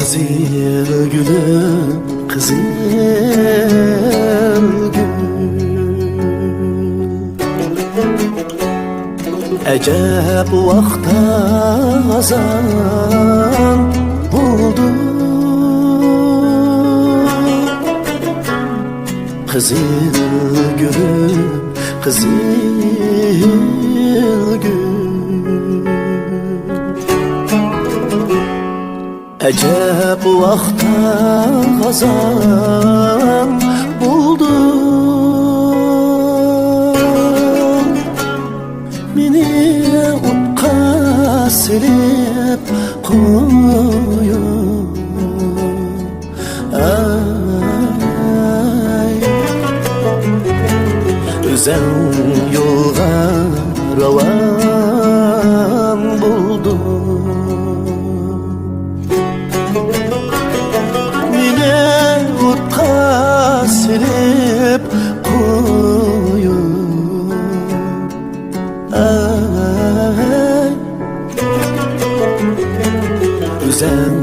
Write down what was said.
Kızıl gülüm, kızıl gül. Ecep vakta azan buldu. Kızıl gülüm, kızıl gül. Ecep vakta kazan buldu. Meni utqa silip koyun. Ay, özen yolga ravan buldu. Silip koyun. Ay, özen